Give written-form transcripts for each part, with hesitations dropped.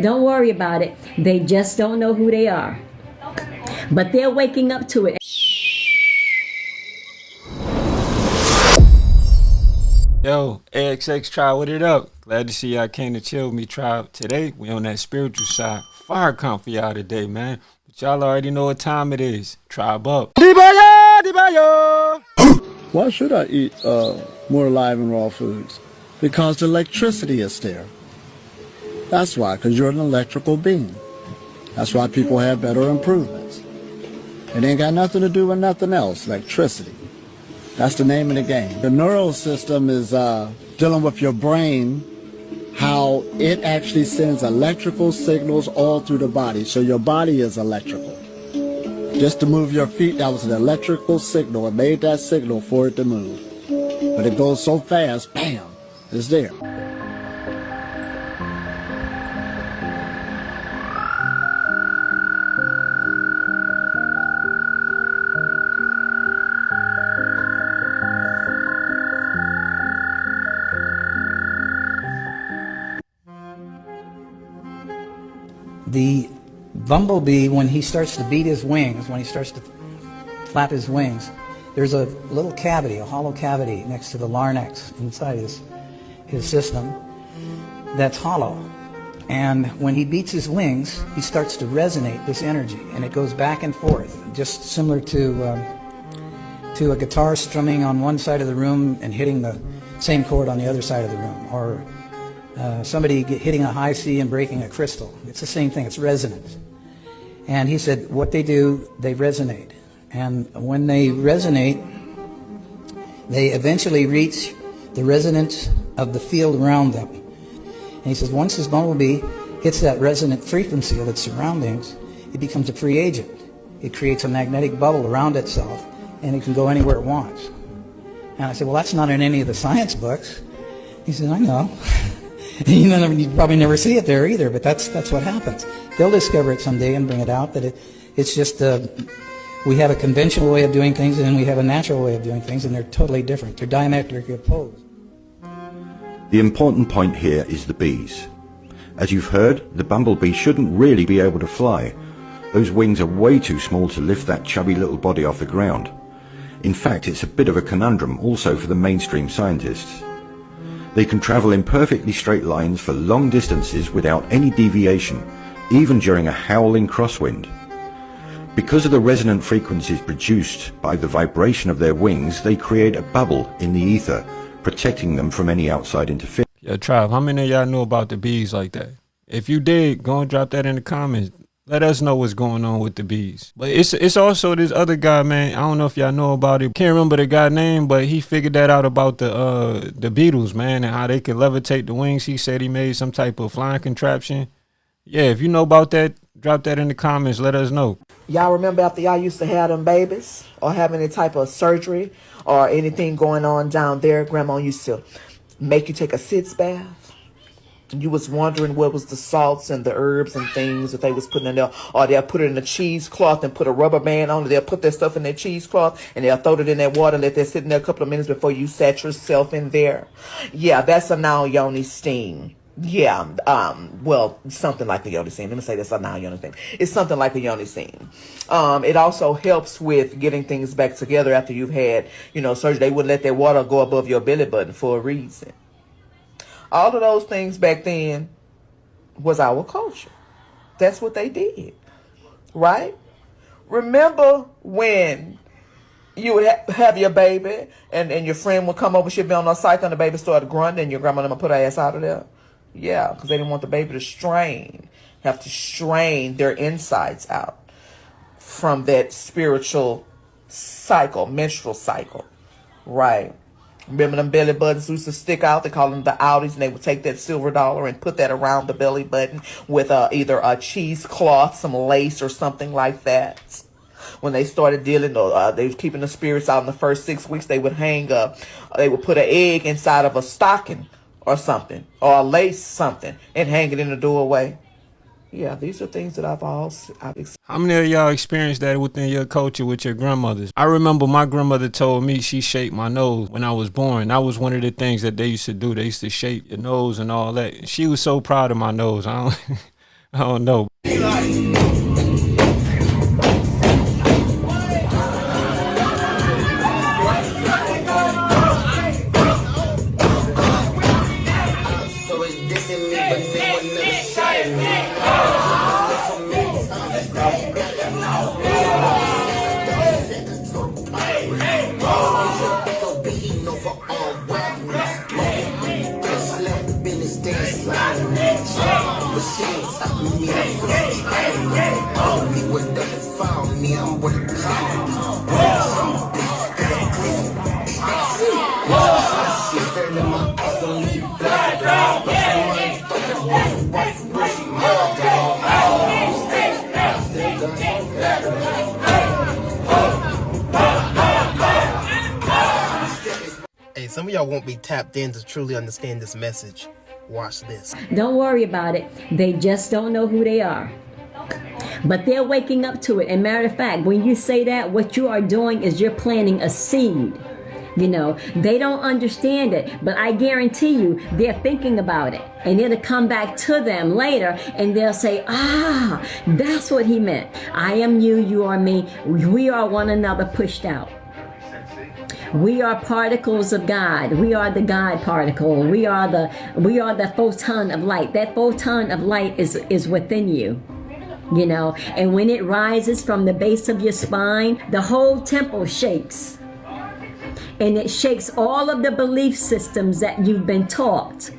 Don't worry about it. They just don't know who they are. But they're waking up to it. Yo, ASxTribe, what it up? Glad to see y'all came to chill with me, tribe. Today, we on that spiritual side. Fire count for y'all today, man. But y'all already know what time it is. Tribe up. Dibaya, Dibaya. Why should I eat more live and raw foods? Because the electricity is there. That's why, because you're an electrical being. That's why people have better improvements. It ain't got nothing to do with nothing else, electricity. That's the name of the game. The neural system is dealing with your brain, how it actually sends electrical signals all through the body. So your body is electrical. Just to move your feet, that was an electrical signal. It made that signal for it to move. But it goes so fast, bam, it's there. The bumblebee, when he starts to beat his wings, when he starts to flap his wings, there's a little cavity, a hollow cavity next to the larynx inside his system that's hollow. And when he beats his wings, he starts to resonate this energy, and it goes back and forth, just similar to a guitar strumming on one side of the room and hitting the same chord on the other side of the room, or somebody hitting a high C and breaking a crystal. It's the same thing, it's resonance. And he said what they do, they resonate. And when they resonate, they eventually reach the resonance of the field around them. And he says once this bumblebee hits that resonant frequency of its surroundings, it becomes a free agent. It creates a magnetic bubble around itself, and it can go anywhere it wants. And I said, well, that's not in any of the science books. He said, I know. You probably never see it there either, but that's what happens. They'll discover it someday and bring it out, that it's just we have a conventional way of doing things, and then we have a natural way of doing things, and they're totally different. They're diametrically opposed. The important point here is the bees. As you've heard, the bumblebee shouldn't really be able to fly. Those wings are way too small to lift that chubby little body off the ground. In fact, it's a bit of a conundrum also for the mainstream scientists. They can travel in perfectly straight lines for long distances without any deviation, even during a howling crosswind. Because of the resonant frequencies produced by the vibration of their wings, they create a bubble in the ether, protecting them from any outside interference. Yo, tribe, how many of y'all know about the bees like that? If you did, go and drop that in the comments. Let us know what's going on with the bees. But it's also this other guy, man. I don't know if y'all know about it. Can't remember the guy's name, but he figured that out about the beetles, man, and how they could levitate the wings. He said he made some type of flying contraption. Yeah, if you know about that, drop that in the comments. Let us know. Y'all remember after y'all used to have them babies or have any type of surgery or anything going on down there, Grandma used to make you take a sitz bath. You was wondering what was the salts and the herbs and things that they was putting in there, or they'll put it in a cheesecloth and put a rubber band on it. They'll put that stuff in their cheesecloth and they'll throw it in that water, let that sit in there a couple of minutes before you set yourself in there. Yeah, that's a now yoni steam. Yeah, well, something like the yoni steam. Let me say that's a now yoni steam. It's something like the yoni steam. It also helps with getting things back together after you've had, surgery. They wouldn't let that water go above your belly button for a reason. All of those things back then was our culture. That's what they did, right? Remember when you would have your baby and your friend would come over, she'd be on her cycle and the baby started grunting and your grandma would put her ass out of there? Yeah, because they didn't want the baby to have to strain their insides out from that spiritual cycle, menstrual cycle, right? Remember them belly buttons used to stick out? They call them the outies, and they would take that silver dollar and put that around the belly button with either a cheesecloth, some lace, or something like that. When they started dealing, they was keeping the spirits out in the first 6 weeks. They would they would put an egg inside of a stocking or something, or a lace something, and hang it in the doorway. Yeah, these are things that I've experienced. How many of y'all experienced that within your culture with your grandmothers? I remember my grandmother told me she shaped my nose when I was born. That was one of the things that they used to do. They used to shape your nose and all that. She was so proud of my nose. I don't know. Hey, some of y'all won't be tapped in to truly understand this message. Watch this. Don't worry about it. They just don't know who they are. But they're waking up to it. And matter of fact, when you say that, what you are doing is you're planting a seed. You know, they don't understand it, but I guarantee you they're thinking about it. And it'll come back to them later and they'll say, ah, that's what he meant. I am you, you are me. We are one another pushed out. We are particles of God. We are the God particle. We are the photon of light. That photon of light is within you. You know, and when it rises from the base of your spine, the whole temple shakes. And it shakes all of the belief systems that you've been taught.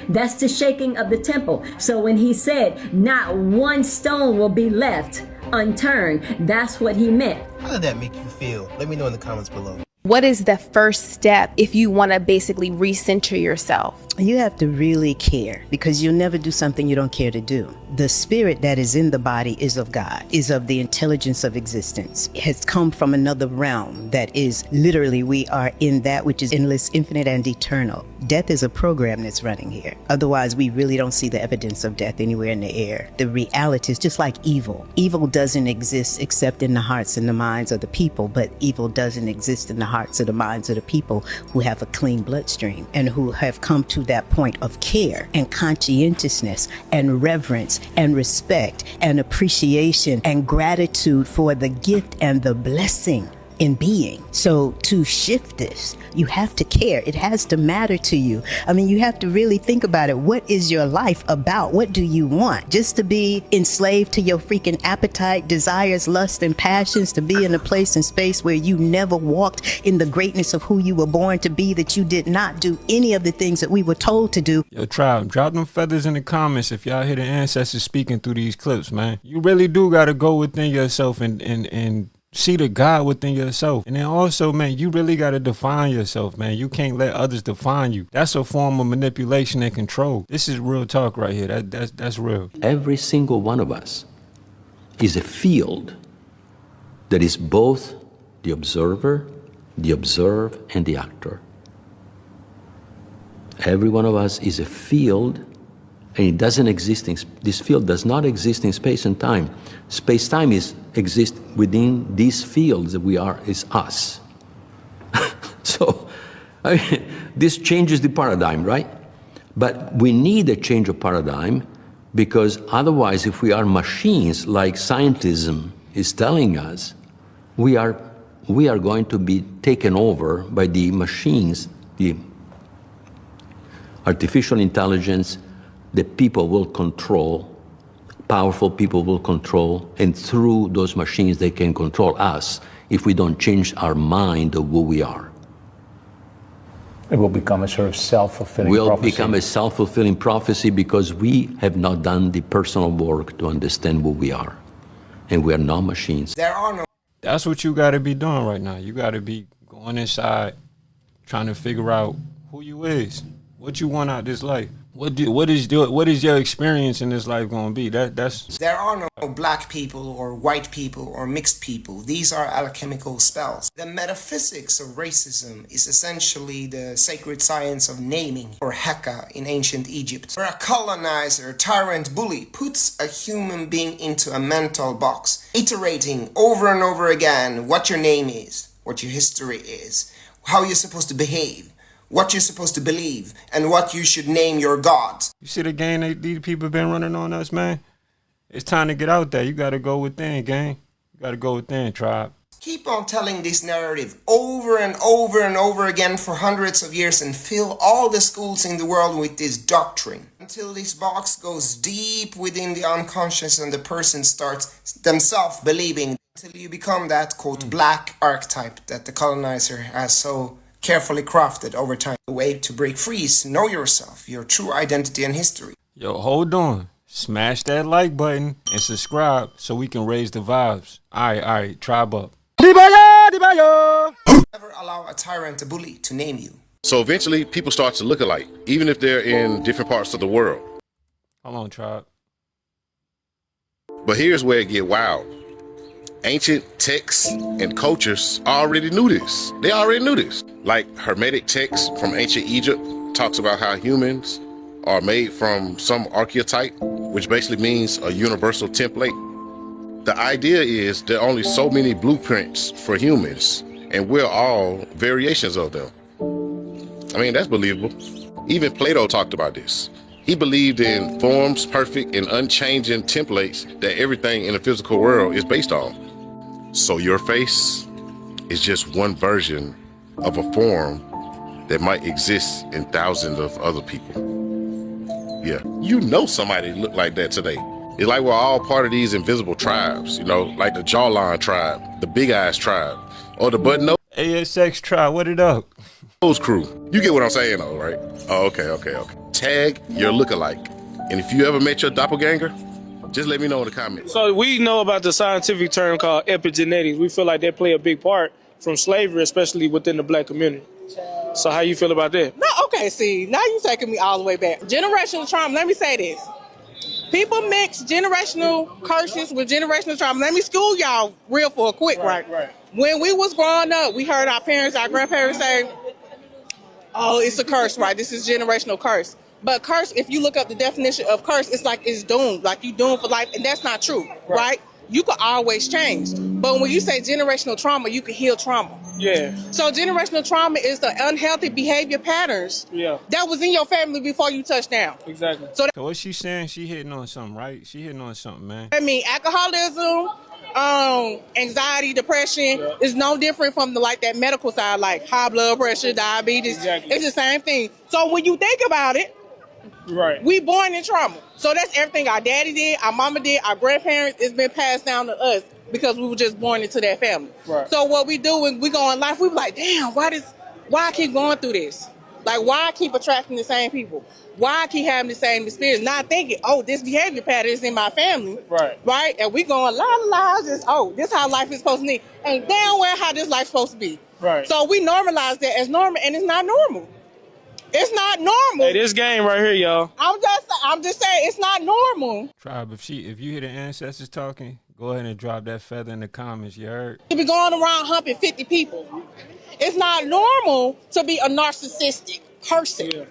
That's the shaking of the temple. So when he said, not one stone will be left unturned, that's what he meant. How did that make you feel? Let me know in the comments below. What is the first step if you want to basically recenter yourself? You have to really care, because you'll never do something you don't care to do. The spirit that is in the body is of God, is of the intelligence of existence. It has come from another realm that is literally, we are in that which is endless, infinite, and eternal. Death is a program that's running here. Otherwise, we really don't see the evidence of death anywhere in the air. The reality is just like evil. Evil doesn't exist except in the hearts and the minds of the people, but evil doesn't exist in the hearts and the minds of the people who have a clean bloodstream and who have come to that point of care and conscientiousness and reverence and respect and appreciation and gratitude for the gift and the blessing in being. So to shift this, you have to care. It has to matter to you. I mean, you have to really think about it. What is your life about? What do you want? Just to be enslaved to your freaking appetite, desires, lust, and passions, to be in a place and space where you never walked in the greatness of who you were born to be, that you did not do any of the things that we were told to do. Yo, tribe, drop them feathers in the comments if y'all hear the ancestors speaking through these clips, man. You really do got to go within yourself and see the God within yourself. And then also, man, you really got to define yourself, man. You can't let others define you. That's a form of manipulation and control. This is real talk right here. That's real. Every single one of us is a field that is both the observer, the observed, and the actor. Every one of us is a field, and it doesn't exist in, this field does not exist in space and time. Space-time exists within these fields that we are, is us. So, I mean, this changes the paradigm, right? But we need a change of paradigm, because otherwise, if we are machines, like scientism is telling us, we are going to be taken over by the machines, the artificial intelligence that people will control, powerful people will control, and through those machines they can control us if we don't change our mind of who we are. It will become a sort of self-fulfilling prophecy. Will become a self-fulfilling prophecy because we have not done the personal work to understand who we are. And we are not machines. There are no. That's what you got to be doing right now. You got to be going inside, trying to figure out who you is, what you want out of this life. What is your experience in this life going to be? There are no black people or white people or mixed people. These are alchemical spells. The metaphysics of racism is essentially the sacred science of naming, or Heka in ancient Egypt, where a colonizer, tyrant, bully puts a human being into a mental box, iterating over and over again what your name is, what your history is, how you're supposed to behave, what you're supposed to believe, and what you should name your gods. You see the game these people been running on us, man? It's time to get out there. You got to go within, gang. You got to go within, tribe. Keep on telling this narrative over and over and over again for hundreds of years and fill all the schools in the world with this doctrine until this box goes deep within the unconscious and the person starts themselves believing, until you become that, quote, black archetype that the colonizer has so carefully crafted over time. The way to break free is to know yourself, your true identity and history. Yo, hold on. Smash that like button and subscribe so we can raise the vibes. All right, tribe up. Never allow a tyrant, a bully, to name you. So eventually, people start to look alike, even if they're in different parts of the world. Hold on, tribe. But here's where it get wild. Ancient texts and cultures already knew this. They already knew this. Like Hermetic texts from ancient Egypt talks about how humans are made from some archetype, which basically means a universal template. The idea is there are only so many blueprints for humans, and we're all variations of them. I mean, that's believable. Even Plato talked about this. He believed in forms, perfect and unchanging templates that everything in the physical world is based on. So your face is just one version of a form that might exist in thousands of other people. Yeah, you know somebody look like that today. It's like we're all part of these invisible tribes, you know, like the Jawline tribe, the Big Eyes tribe, or the Button Nose ASxTribe, what it up? crew. You get what I'm saying though, right? Oh, okay. Tag your lookalike. And if you ever met your doppelganger, just let me know in the comments. So we know about the scientific term called epigenetics. We feel like they play a big part from slavery, especially within the black community. So how you feel about that? No, okay, see, now you're taking me all the way back. Generational trauma, let me say this. People mix generational curses with generational trauma. Let me school y'all real for a quick, right? When we was growing up, we heard our parents, our grandparents say, oh, it's a curse, right? This is generational curse. But curse, if you look up the definition of curse, it's like it's doomed, like you doomed for life, and that's not true, right? You could always change. But when you say generational trauma, you can heal trauma. Yeah. So generational trauma is the unhealthy behavior patterns that was in your family before you touched down. Exactly. So what she's saying, she hitting on something, right? She hitting on something, man. I mean, alcoholism, anxiety, depression is no different from that medical side, like high blood pressure, diabetes. Exactly. It's the same thing. So when you think about it, we born in trauma. So that's everything our daddy did, our mama did, our grandparents, it's been passed down to us because we were just born into that family. So what we do when we go in life, we be like, damn, why I keep going through this? Like, why I keep attracting the same people? Why I keep having the same experience? Not thinking, oh, this behavior pattern is in my family. Right? And we going, just, this how life is supposed to be. Ain't damn well how this life's supposed to be. So we normalize that as normal, and it's not normal. It's not normal. Hey, this game right here, y'all. I'm just saying, it's not normal. Tribe, if you hear the ancestors talking, go ahead and drop that feather in the comments, you heard? You be going around humping 50 people. It's not normal to be a narcissistic person.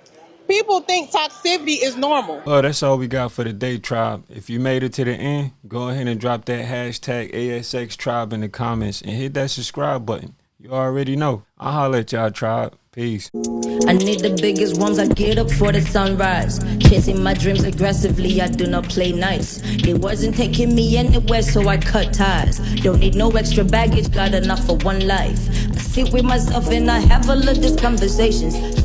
People think toxicity is normal. Well, that's all we got for the day, tribe. If you made it to the end, go ahead and drop that hashtag ASxTribe in the comments and hit that subscribe button. You already know. I'll holler at y'all, tribe. Peace. I need the biggest ones. I get up for the sunrise, chasing my dreams aggressively. I do not play nice. They wasn't taking me anywhere, so I cut ties. Don't need no extra baggage, got enough for one life. I sit with myself and I have all of these conversations.